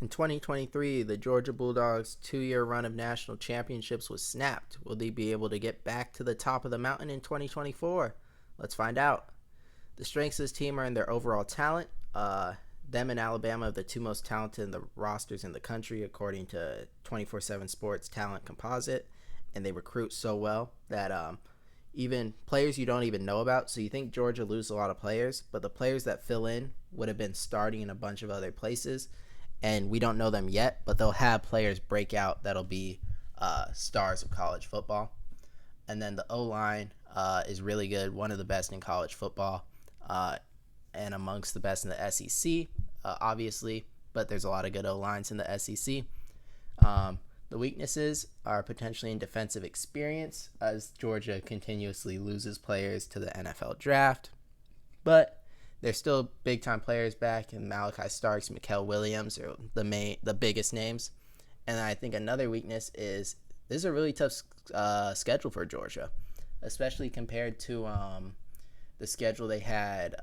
In 2023, the Georgia Bulldogs' 2-year run of national championships was snapped. Will they be able to get back to the top of the mountain in 2024? Let's find out. The strengths of this team are in their overall talent. Them and Alabama are the two most talented in the rosters in the country, according to 24/7 Sports Talent Composite. And they recruit so well that even players you don't even know about. So you think Georgia loses a lot of players, but the players that fill in would have been starting in a bunch of other places, and we don't know them yet, but they'll have players break out that'll be stars of college football. And then the O line is really good, one of the best in college football, and amongst the best in the SEC, obviously. But there's a lot of good O lines in the SEC. The weaknesses are potentially in defensive experience, as Georgia continuously loses players to the NFL draft. But there's still big time players back, and Malachi Starks, Mikael Williams are the biggest names. And I think another weakness is this is a really tough schedule for Georgia, especially compared to the schedule they had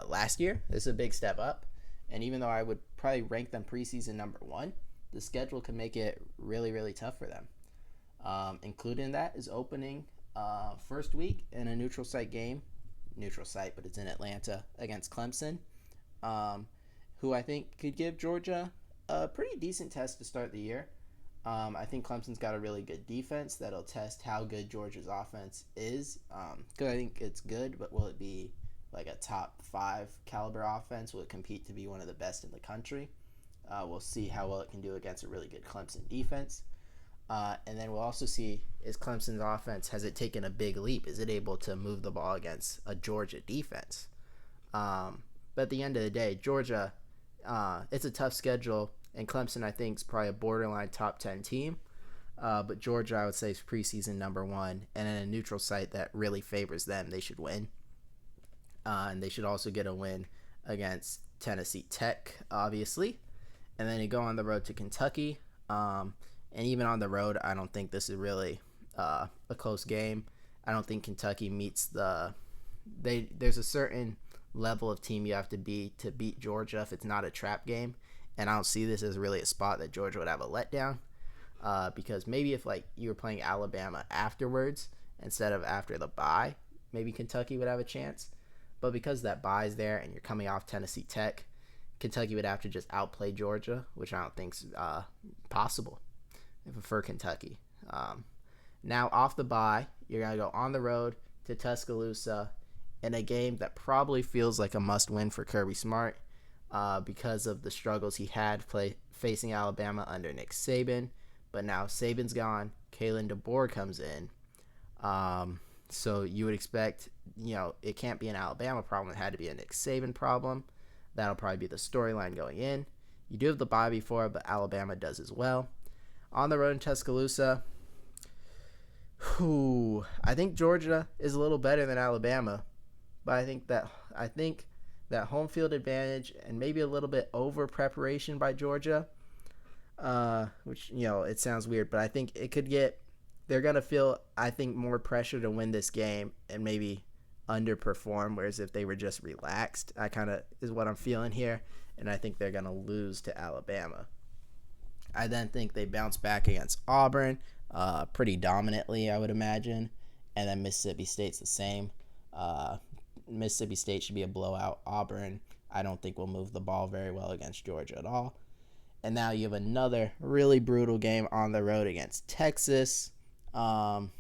last year. This is a big step up, and even though I would probably rank them preseason number one, the schedule can make it really, really tough for them. Included in that is opening first week in a neutral site game. Neutral site, but it's in Atlanta against Clemson, who I think could give Georgia a pretty decent test to start the year. I think Clemson's got a really good defense that'll test how good Georgia's offense is. Because I think it's good, but will it be like a top 5 caliber offense? Will it compete to be one of the best in the country? We'll see how well it can do against a really good Clemson defense. And then we'll also see, is Clemson's offense, has it taken a big leap? Is it able to move the ball against a Georgia defense? But at the end of the day, Georgia, it's a tough schedule, and Clemson, I think, is probably a borderline top 10 team. But Georgia, I would say, is preseason number one, and in a neutral site that really favors them, they should win. And they should also get a win against Tennessee Tech, obviously. And then you go on the road to Kentucky. And even on the road, I don't think this is really a close game. I don't think Kentucky meets there's a certain level of team you have to be to beat Georgia if it's not a trap game. And I don't see this as really a spot that Georgia would have a letdown. Because maybe if like you were playing Alabama afterwards instead of after the bye, maybe Kentucky would have a chance. But because that bye is there and you're coming off Tennessee Tech, Kentucky would have to just outplay Georgia, which I don't think is possible for Kentucky. Now off the bye, you're going to go on the road to Tuscaloosa in a game that probably feels like a must-win for Kirby Smart because of the struggles he had facing Alabama under Nick Saban. But now Saban's gone. Kalen DeBoer comes in. So you would expect, it can't be an Alabama problem. It had to be a Nick Saban problem. That'll probably be the storyline going in. You do have the bye before, but Alabama does as well. On the road in Tuscaloosa, I think Georgia is a little better than Alabama, but I think that home field advantage and maybe a little bit over preparation by Georgia, which it sounds weird, but I think they're gonna feel, I think, more pressure to win this game and maybe underperform, whereas if they were just relaxed, I kind of is what I'm feeling here, and I think they're gonna lose to Alabama. I then think they bounce back against Auburn pretty dominantly, I would imagine. And then Mississippi State's the same. Mississippi State should be a blowout. Auburn, I don't think will move the ball very well against Georgia at all. And now you have another really brutal game on the road against Texas. And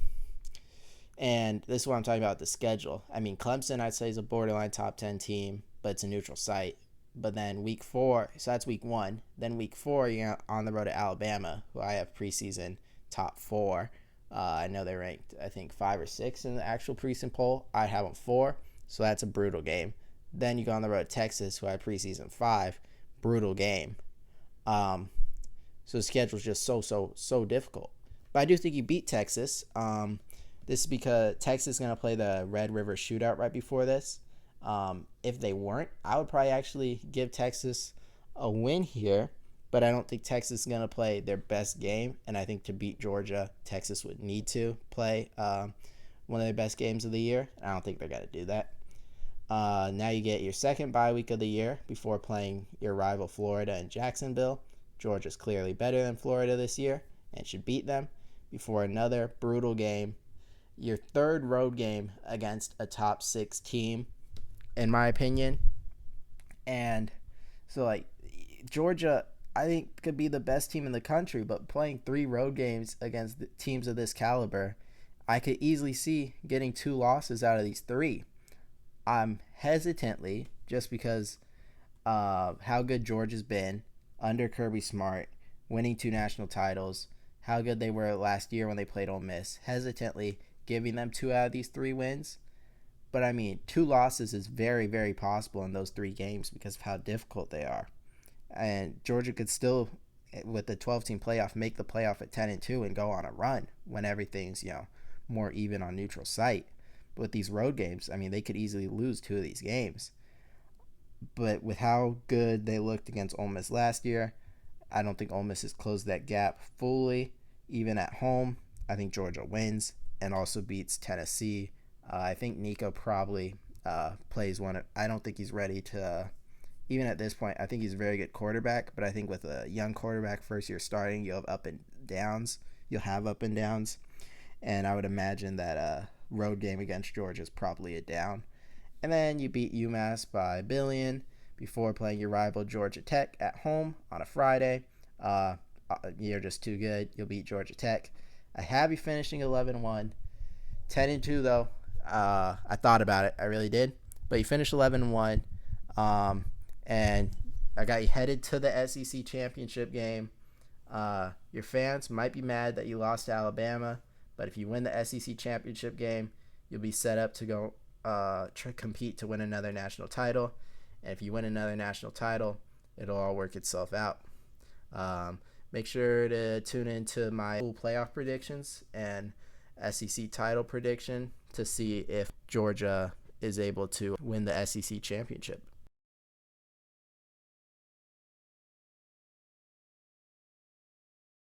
this is what I'm talking about, the schedule. I mean, Clemson, I'd say, is a borderline top 10 team, but it's a neutral site. But then week 4, so that's week 1. Then week 4, you're on the road to Alabama, who I have preseason top 4. I know they're ranked, I think, 5 or 6 in the actual preseason poll. I have them 4, so that's a brutal game. Then you go on the road to Texas, who I have preseason 5. Brutal game. So the schedule's just so difficult. But I do think you beat Texas. This is because Texas is going to play the Red River Shootout right before this. If they weren't, I would probably actually give Texas a win here, but I don't think Texas is going to play their best game, and I think to beat Georgia, Texas would need to play one of their best games of the year. I don't think they're going to do that. Now you get your second bye week of the year before playing your rival Florida and Jacksonville. Georgia's clearly better than Florida this year and should beat them before another brutal game. Your third road game against a top 6 team, in my opinion. And so, like, Georgia, I think, could be the best team in the country, but playing 3 road games against teams of this caliber, I could easily see getting 2 losses out of these 3. I'm hesitantly, just because how good Georgia's been under Kirby Smart, winning 2 national titles, how good they were last year when they played Ole Miss, hesitantly giving them 2 out of these 3 wins. But I mean, 2 losses is very, very possible in those 3 games because of how difficult they are. And Georgia could still, with the 12-team playoff, make the playoff at 10-2 and go on a run when everything's, more even on neutral site. But with these road games, I mean, they could easily lose 2 of these games. But with how good they looked against Ole Miss last year, I don't think Ole Miss has closed that gap fully. Even at home, I think Georgia wins and also beats Tennessee. I think Nico probably plays one. I don't think he's ready to, even at this point, I think he's a very good quarterback, but I think with a young quarterback first year starting, you'll have up and downs. And I would imagine that a road game against Georgia is probably a down. And then you beat UMass by a billion before playing your rival Georgia Tech at home on a Friday. You're just too good. You'll beat Georgia Tech. I have you finishing 11-1. 10-2 though. I thought about it. I really did. But you finished 11-1. And I got you headed to the SEC championship game. Your fans might be mad that you lost to Alabama, but if you win the SEC championship game, you'll be set up to go compete to win another national title. And if you win another national title, it'll all work itself out. Make sure to tune into my full playoff predictions and SEC title prediction to see if Georgia is able to win the SEC championship.